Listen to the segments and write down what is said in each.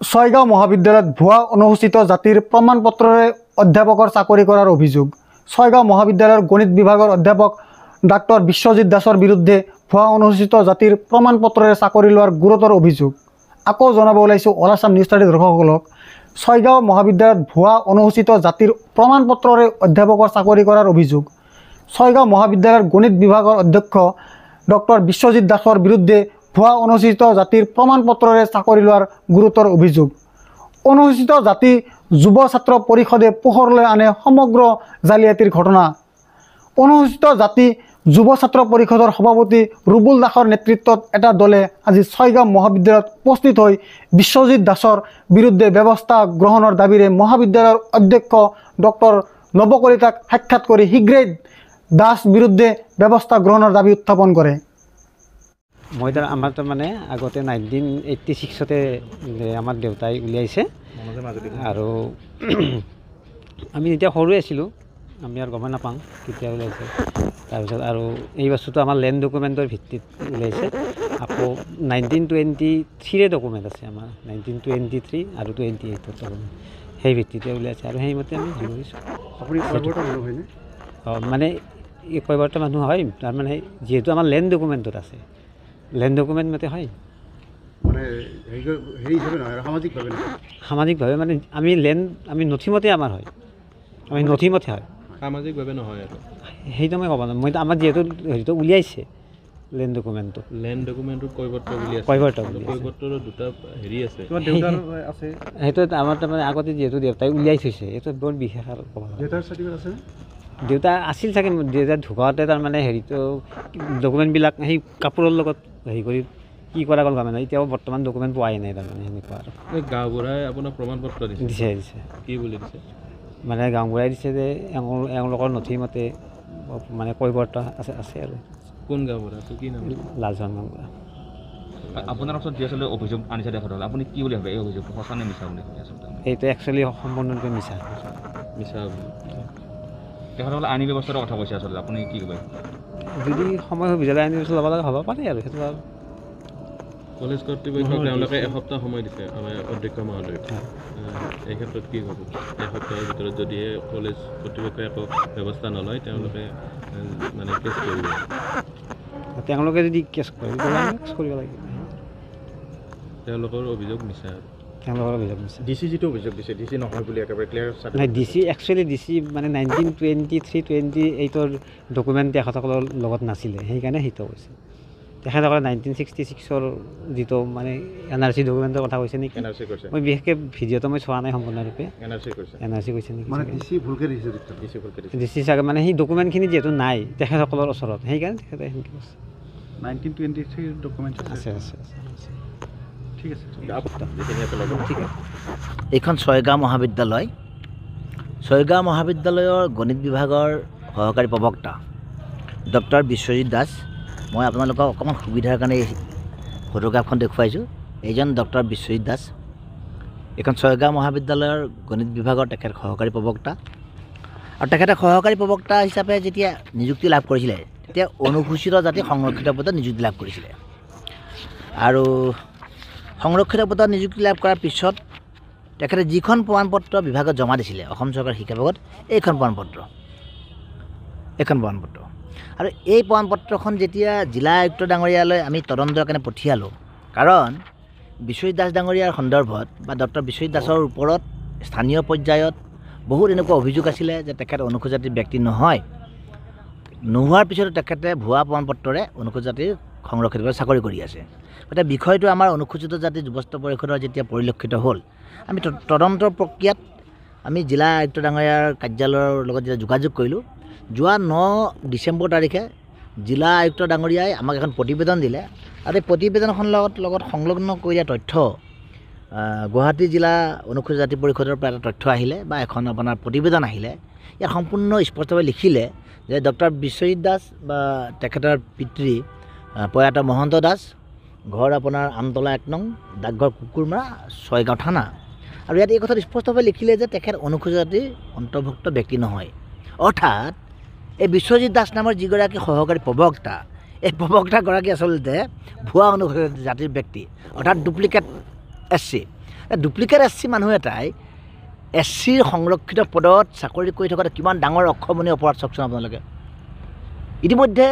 ছয়গাঁও মহাবিদ্যালয়ত ভুৱা অনুসূচিত জাতিৰ প্ৰমাণপত্ৰৰে অধ্যাপকৰ চাকৰি কৰাৰ অভিযোগ। ছয়গাঁও মহাবিদ্যালয়ৰ গণিত বিভাগৰ অধ্যাপক ডাক্তৰ বিশ্বজিৎ দাসৰ বিৰুদ্ধে ভুৱা অনুসূচিত জাতিৰ প্ৰমাণপত্ৰৰে চাকৰি লোৱাৰ গুৰুতৰ অভিযোগ। আকৌ জনাব ওলাইছোঁ অল আছাম নিউজ 30 দৰ্শকসকলক, ছয়গাঁও মহাবিদ্যালয়ত ভুৱা অনুসূচিত জাতিৰ প্ৰমাণপত্ৰৰে অধ্যাপকৰ চাকৰি কৰাৰ অভিযোগ। ছয়গাঁও মহাবিদ্যালয়ৰ গণিত বিভাগৰ অধ্যক্ষ ডক্টৰ বিশ্বজিৎ দাসৰ বিৰুদ্ধে ভুৱা অনুসূচিত জাতিৰ প্ৰমাণপত্ৰৰে চাকৰি লোৱাৰ গুৰুতৰ অভিযোগ। অনুসূচিত জাতি যুৱ ছাত্ৰ পৰিষদে পোহৰলৈ আনে সমগ্ৰ জালিয়াতিৰ ঘটনা। অনুসূচিত জাতি যুৱ ছাত্ৰ পৰিষদৰ সভাপতি ৰুবুল দাসৰ নেতৃত্বত এটা দলে আজি ছয়গাঁও মহাবিদ্যালয়ত উপস্থিত হৈ বিশ্বজিৎ দাসৰ বিৰুদ্ধে ব্যৱস্থা গ্ৰহণৰ দাবীৰে মহাবিদ্যালয়ৰ অধ্যক্ষ ডক্টৰ নৱ কলিতাক সাক্ষাৎ কৰি শীঘ্ৰেই দাস বিৰুদ্ধে ব্যৱস্থা গ্ৰহণৰ দাবী উত্থাপন কৰে। মই আমাৰ তাৰমানে আগতে 1986তে আমাৰ দেউতাই উলিয়াইছে আৰু আমি যেতিয়া সৰু আছিলোঁ আমি আৰু গম নাপাওঁ কেতিয়া ওলাইছে। তাৰপিছত আৰু এই বস্তুটো আমাৰ লেণ্ড ডকুমেণ্টৰ ভিত্তিত ওলাইছে। আকৌ 1923ৰে ডকুমেণ্ট আছে আমাৰ, 1923 আৰু 28ৰ ডকুমেণ্ট, সেই ভিত্তিতে উলিয়াইছে আৰু সেইমতে আমি ধৰিছোঁ। আপুনি কৈবৰ্ত মানুহ হয়নে? মানে এই কৈবৰ্ত মানুহ হয়, তাৰমানে যিহেতু আমাৰ লেণ্ড ডকুমেণ্টত আছে, লেণ্ড ডকুমেণ্ট মতে হয়। মানে হেৰি হিচাপে নহয়, সামাজিকভাৱে নহয়। সামাজিকভাৱে মানে আমি নথিমতে আমাৰ হয়, আমি নথিমতে হয়, সামাজিকভাৱে নহয় আৰু সেইটো মই ক'ব নোৱাৰোঁ। মই আমাৰ যিহেতু হেৰিটো উলিয়াইছে লেণ্ড ডকুমেণ্টটো, লেণ্ড ডকুমেণ্টত কৈবৰ্ত বুলি আছে। কৈবৰ্তৰ দুটা হেৰি আছে, আছে সেইটো আমাৰ তাৰমানে আগতে যিহেতু দেউতাই উলিয়াই থৈছে, এইটো বৰ বিশেষ আৰু ক'ব নোৱাৰোঁ। দেউতাৰ চাৰ্টিফিকেট আছে? দেউতা আছিল চাগে, দেউতা ঢুকাওঁতে তাৰমানে হেৰিটো ডকুমেণ্টবিলাক সেই কাপোৰৰ লগত হেৰি কৰি কি কৰা গ'ল মানে এতিয়াও বৰ্তমান ডকুমেণ্ট পোৱাই নাই তাৰমানে সেনেকুৱা আৰু। এই গাঁওবুঢ়াই আপোনাক প্ৰমাণপত্ৰ দিছে কি বুলি দিছে? মানে গাঁওবুঢ়াই দিছে যে এওঁলোকৰ নথিমতে মানে কৈবৰ্ত আছে আৰু। কোন গাঁওবুঢ়া, কি নাম? লালচন গাঁওবুঢ়া। আপোনাৰ ওচৰত যি আচলতে অভিযোগ আনিছে দেখা হ'ল, আপুনি কি বুলি ভাবে এই অভিযোগটো সঁচা নে মিছা বুলি ভাবে? আচলতে এইটো একচুৱেলি সম্পূৰ্ণৰূপে মিছা। মিছা তেখেতসকলে আইনী ব্যৱস্থাৰ কথা কৈছে, আচলতে আপুনি কি ক'ব? যদি সময় সুবিধা আইনী ব্যৱস্থা ল'ব লাগে হ'ব পাৰে আৰু সেইটো আৰু। কলেজ কৰ্তৃপক্ষক তেওঁলোকে এসপ্তাহ সময় দিছে আমাৰ অধ্যক্ষ মহোদয়, এই ক্ষেত্ৰত কি ক'ব? এসপ্তাহৰ ভিতৰত যদিহে কলেজ কৰ্তৃপক্ষই একো ব্যৱস্থা নলয় তেওঁলোকে মানে কেছ কৰিব। তেওঁলোকে যদি কেছ কৰে কেছ কৰিব লাগিব। তেওঁলোকৰ অভিযোগ মিছা। তেওঁলোকৰ অভিযোগ মিছা। ডিচি যিটো অভিযোগ দিছে, ডিচি নহয় বুলি একেবাৰে ক্লিয়াৰ। নাই, ডিচি একচুৱেলি ডিচি মানে 1923-28ৰ ডকুমেণ্ট তেখেতসকলৰ লগত নাছিলে, সেইকাৰণে সেইটো কৈছে। তেখেতসকলে 1966ৰ যিটো মানে NRC ডকুমেণ্টৰ কথা কৈছে নেকি? NRC কৈছে। মই বিশেষকৈ ভিডিঅ'টো মই চোৱা নাই সম্পূৰ্ণৰূপে। NRC কৈছে নেকি? মানে ডিচি ভুলকৈ দিছে, ডিচি চাগে মানে সেই ডকুমেণ্টখিনি যিহেতু নাই তেখেতসকলৰ ওচৰত, সেইকাৰণে তেখেতে সেনেকৈ কৈছে। 1923 ডকুমেণ্ট আছে। ঠিক আছে। এইখন ছয়গাঁও মহাবিদ্যালয়। ছয়গাঁও মহাবিদ্যালয়ৰ গণিত বিভাগৰ সহকাৰী প্ৰবক্তা ডক্টৰ বিশ্বজিৎ দাস। মই আপোনালোকক অকণমান সুবিধাৰ কাৰণে এই ফটোগ্ৰাফখন দেখুৱাইছোঁ। এইজন ডক্টৰ বিশ্বজিৎ দাস, এইখন ছয়গাঁও মহাবিদ্যালয়ৰ গণিত বিভাগৰ তেখেত সহকাৰী প্ৰবক্তা। আৰু তেখেতে সহকাৰী প্ৰবক্তা হিচাপে যেতিয়া নিযুক্তি লাভ কৰিছিলে তেতিয়া অনুসূচিত জাতি সংৰক্ষিত পদত নিযুক্তি লাভ কৰিছিলে। আৰু সংৰক্ষিত পদত নিযুক্তি লাভ কৰাৰ পিছত তেখেতে যিখন প্ৰমাণপত্ৰ বিভাগত জমা দিছিলে অসম চৰকাৰৰ শিক্ষা বিভাগত, এইখন প্ৰমাণপত্ৰ আৰু এই প্ৰমাণপত্ৰখন যেতিয়া জিলা আয়ুক্ত ডাঙৰীয়ালৈ আমি তদন্তৰ কাৰণে পঠিয়ালোঁ, কাৰণ বিশ্বজিৎ দাস ডাঙৰীয়াৰ সন্দৰ্ভত বা ডক্টৰ বিশ্বজিৎ দাসৰ ওপৰত স্থানীয় পৰ্যায়ত বহুত এনেকুৱা অভিযোগ আছিলে যে তেখেত অনুসূচিত জাতিৰ ব্যক্তি নহয়। নোহোৱাৰ পিছতো তেখেতে ভুৱা প্ৰমাণপত্ৰৰে অনুসূচিত জাতিৰ সংৰক্ষিত পদত চাকৰি কৰি আছে। গতিকে বিষয়টো আমাৰ অনুসূচিত জাতি যুৱ ছাত্ৰ পৰিষদৰ যেতিয়া পৰিলক্ষিত হ'ল, আমি তদন্তৰ প্ৰক্ৰিয়াত আমি জিলা আয়ুক্ত ডাঙৰীয়াৰ কাৰ্যালয়ৰ লগত যেতিয়া যোগাযোগ কৰিলোঁ, যোৱা 9 ডিচেম্বৰ তাৰিখে জিলা আয়ুক্ত ডাঙৰীয়াই আমাক এখন প্ৰতিবেদন দিলে। আৰু এই প্ৰতিবেদনখনৰ লগত সংলগ্ন কৰি দিয়া তথ্য, গুৱাহাটী জিলা অনুসূচিত জাতি পৰিষদৰ পৰা এটা তথ্য আহিলে বা এখন আপোনাৰ প্ৰতিবেদন আহিলে। ইয়াত সম্পূৰ্ণ স্পষ্টভাৱে লিখিলে যে ডক্টৰ বিশ্বজিৎ দাস বা তেখেতৰ পিতৃ প্ৰয়াত মহন্ত দাস, ঘৰ আপোনাৰ আমতলা 1 নং, ডাকঘৰ কুকুৰমাৰা, ছয়গাঁও থানা। আৰু ইয়াত এই কথাটো স্পষ্টভাৱে লিখিলে যে তেখেত অনুসূচিত জাতিৰ অন্তৰ্ভুক্ত ব্যক্তি নহয়। অৰ্থাৎ এই বিশ্বজিৎ দাস নামৰ যিগৰাকী সহকাৰী প্ৰবক্তা, এই প্ৰবক্তাগৰাকী আচলতে ভুৱা অনুসূচিত জাতিৰ ব্যক্তি, অৰ্থাৎ ডুপ্লিকেট SC। ডুপ্লিকেট SC মানুহ এটাই SCৰ সংৰক্ষিত পদত চাকৰি কৰি থকাটো কিমান ডাঙৰ অক্ষমনীয় অপৰাধ চাওকচোন আপোনালোকে। ইতিমধ্যে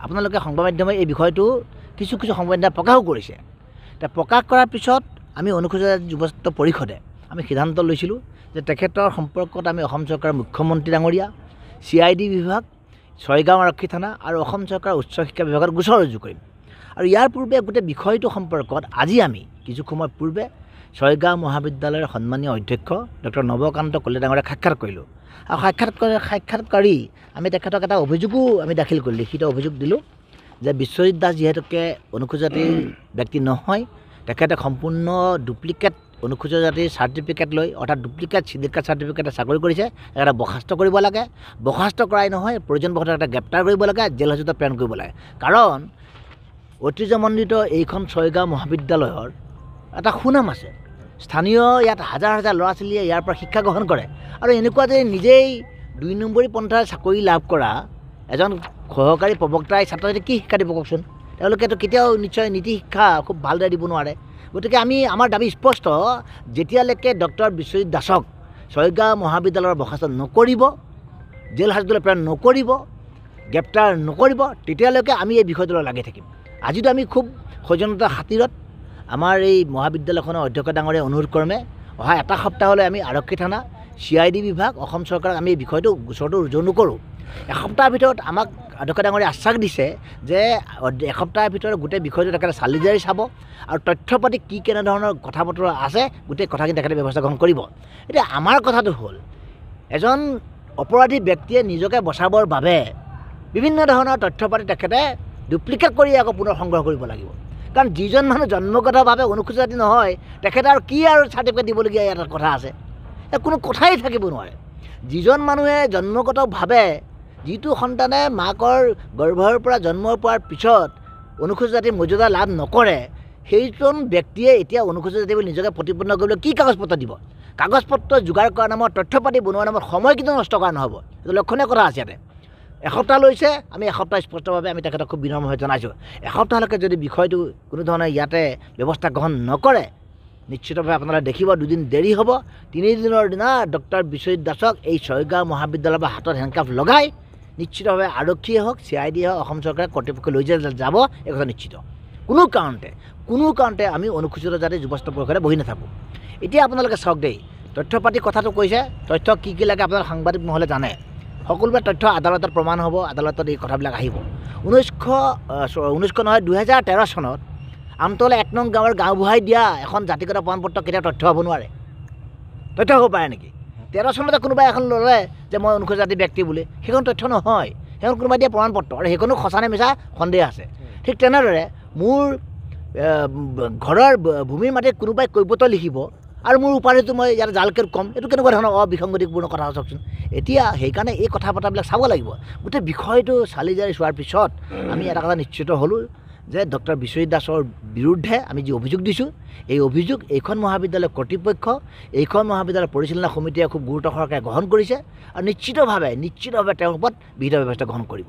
আপোনালোকে সংবাদ মাধ্যমে এই বিষয়টো কিছু সংবাদ মাধ্যমে প্ৰকাশো কৰিছে। এতিয়া প্ৰকাশ কৰাৰ পিছত আমি অনুসূচিত জাতি যুৱস্বাস্থ্য পৰিষদে আমি সিদ্ধান্ত লৈছিলোঁ যে তেখেতৰ সম্পৰ্কত আমি অসম চৰকাৰৰ মুখ্যমন্ত্ৰী ডাঙৰীয়া, CID বিভাগ, ছয়গাঁও আৰক্ষী থানা আৰু অসম চৰকাৰৰ উচ্চ শিক্ষা বিভাগত গোচৰ ৰুজু কৰিম। আৰু ইয়াৰ পূৰ্বে গোটেই বিষয়টো সম্পৰ্কত আজি আমি কিছু সময় পূৰ্বে ছয়গাঁও মহাবিদ্যালয়ৰ সন্মানীয় অধ্যক্ষ ডক্টৰ নৱকান্ত কলিতা ডাঙৰীয়াক সাক্ষাৎ কৰিলোঁ। আৰু সাক্ষাৎ কৰি আমি তেখেতক এটা অভিযোগো আমি দাখিল কৰিলোঁ, লিখিত অভিযোগ দিলোঁ যে বিশ্বজিৎ দাস যিহেতুকে অনুসূচিত জাতিৰ ব্যক্তি নহয়, তেখেতে সম্পূৰ্ণ ডুপ্লিকেট অনুসূচিত জাতিৰ চাৰ্টিফিকেট লৈ অৰ্থাৎ ডুপ্লিকেট চিণ্ডিকেট চাৰ্টিফিকেটে চাকৰি কৰিছে। এটা বৰ্খাস্ত কৰিব লাগে, বৰ্খাস্ত কৰাই নহয় প্ৰয়োজন বশতঃ এটা গ্ৰেপ্তাৰ কৰিব লাগে, জেল হাজতত প্ৰেৰণ কৰিব লাগে। কাৰণ ঐতিহ্যমণ্ডিত এইখন ছয়গাঁও মহাবিদ্যালয়ৰ এটা সুনাম আছে। স্থানীয় ইয়াত হাজাৰ হাজাৰ ল'ৰা ছোৱালীয়ে ইয়াৰ পৰা শিক্ষা গ্ৰহণ কৰে। আৰু এনেকুৱা যে নিজেই 2 নম্বৰী পন্থাৰ চাকৰি লাভ কৰা এজন সহকাৰী প্ৰবক্তাই ছাত্ৰ ছাত্ৰীক কি শিক্ষা দিব কওকচোন? তেওঁলোকেতো কেতিয়াও নিশ্চয় নীতি শিক্ষা খুব ভালদৰে দিব নোৱাৰে। গতিকে আমাৰ দাবী স্পষ্ট, যেতিয়ালৈকে ডক্টৰ বিশ্বজিৎ দাসক ছয়গাঁও মহাবিদ্যালয়ৰ বৰ্খাস্ত নকৰিব, জেল হাজতলৈ প্ৰেৰণ নকৰিব, গ্ৰেপ্তাৰ নকৰিব, তেতিয়ালৈকে আমি এই বিষয়টোলৈ লাগি থাকিম। আজিতো আমি খুব সৌজন্যতাৰ খাতিৰত আমাৰ এই মহাবিদ্যালয়খনৰ অধ্যক্ষ ডাঙৰীয়া অনুৰোধ ক্ৰমে অহা এটা সপ্তাহলৈ আমি আৰক্ষী থানা, CID বিভাগ, অসম চৰকাৰক আমি এই বিষয়টো গোচৰটো ৰুজু নকৰোঁ। এসপ্তাহৰ ভিতৰত আমাক অধ্যক্ষ ডাঙৰীয়াই আশ্বাস দিছে যে এসপ্তাহৰ ভিতৰত গোটেই বিষয়টো তেখেতে চালি জাৰি চাব আৰু তথ্য পাতি কি কেনেধৰণৰ কথা বতৰা আছে গোটেই কথাখিনি তেখেতে ব্যৱস্থা গ্ৰহণ কৰিব। এতিয়া আমাৰ কথাটো হ'ল, এজন অপৰাধী ব্যক্তিয়ে নিজকে বচাবৰ বাবে বিভিন্ন ধৰণৰ তথ্য পাতি তেখেতে ডুপ্লিকেট কৰি আকৌ পুনৰ সংগ্ৰহ কৰিব লাগিব। কাৰণ যিজন মানুহ জন্মগতভাৱে অনুসূচিত জাতি নহয়, তেখেতে আৰু কি আৰু চাৰ্টিফিকেট দিবলগীয়া এটা কথা আছে? কোনো কথাই থাকিব নোৱাৰে। যিজন মানুহে জন্মগতভাৱে যিটো সন্তানে মাকৰ গৰ্ভৰ পৰা জন্ম পোৱাৰ পিছত অনুসূচিত জাতিৰ মৰ্যাদা লাভ নকৰে, সেইজন ব্যক্তিয়ে এতিয়া অনুসূচিত জাতি বুলি নিজকে প্ৰতিপন্ন কৰিবলৈ কি কাগজ পত্ৰ দিব? কাগজ পত্ৰ যোগাৰ কৰাৰ নামত, তথ্য পাতি বনোৱাৰ নামত সময় কিন্তু নষ্ট কৰা নহ'ব। এইটো লক্ষণীয় কথা আছে ইয়াতে। এসপ্তাহ লৈছে, আমি এসপ্তাহ স্পষ্টভাৱে আমি তেখেতক খুব বিনম্ৰভাৱে জনাইছোঁ। এসপ্তাহলৈকে যদি বিষয়টো কোনো ধৰণে ইয়াতে ব্যৱস্থা গ্ৰহণ নকৰে, নিশ্চিতভাৱে আপোনালোকে দেখিব 2 দিন দেৰি হ'ব। 3 দিনৰ দিনা ডক্টৰ বিশ্বজিৎ দাসক এই ছয়গাঁও মহাবিদ্যালয়ৰ পৰা হাতত হেণ্ডকাফ লগাই নিশ্চিতভাৱে আৰক্ষীয়ে হওক, CID হওক, অসম চৰকাৰে কৰ্তৃপক্ষ লৈ যাব, এই কথা নিশ্চিত। কোনো কাৰণতে আমি অনুসূচিত জাতি যুৱস্বাস্থ্য পৰিষদে বহি নাথাকোঁ। এতিয়া আপোনালোকে চাওক দেই, তথ্য পাতি কথাটো কৈছে, তথ্য কি লাগে আপোনালোকে সাংবাদিক মহলে জানে। সকলোবোৰ তথ্য আদালতত প্ৰমাণ হ'ব, আদালতত এই কথাবিলাক আহিব। 2013 চনত আমতলা 1 নং গাঁৱৰ গাঁওবুঢ়াই দিয়া এখন জাতিগত প্ৰমাণপত্ৰ কেতিয়াও তথ্য হ'ব নোৱাৰে। তথ্য হ'ব পাৰে নেকি? 13 চনতে কোনোবাই এখন ল'লে যে মই অনুসূচিত জাতি ব্যক্তি বুলি, সেইখন তথ্য নহয়, সেইখন কোনোবাই দিয়া প্ৰমাণপত্ৰ, আৰু সেইখনো সঁচানে মিছা সন্দেহ আছে। ঠিক তেনেদৰে মোৰ ঘৰৰ ভূমিৰ মাটিত কোনোবাই কৈবত্ৰ লিখিব আৰু মোৰ উপাধিটো মই ইয়াত জালকেত ক'ম, এইটো কেনেকুৱা ধৰণৰ অবিসংগতিপূৰ্ণ কথা চাওকচোন। এতিয়া সেইকাৰণে এই কথা পতাবিলাক চাব লাগিব। গোটেই বিষয়টো চালি জাৰি চোৱাৰ পিছত আমি এটা কথা নিশ্চিত হ'লোঁ যে ডক্টৰ বিশ্বজিৎ দাসৰ বিৰুদ্ধে আমি যি অভিযোগ দিছোঁ, এই অভিযোগ এইখন মহাবিদ্যালয়ৰ কৰ্তৃপক্ষ, এইখন মহাবিদ্যালয়ৰ পৰিচালনা সমিতিয়ে খুব গুৰুত্ব সহকাৰে গ্ৰহণ কৰিছে আৰু নিশ্চিতভাৱে তেওঁৰ ওপৰত বিহিত ব্যৱস্থা গ্ৰহণ কৰিব।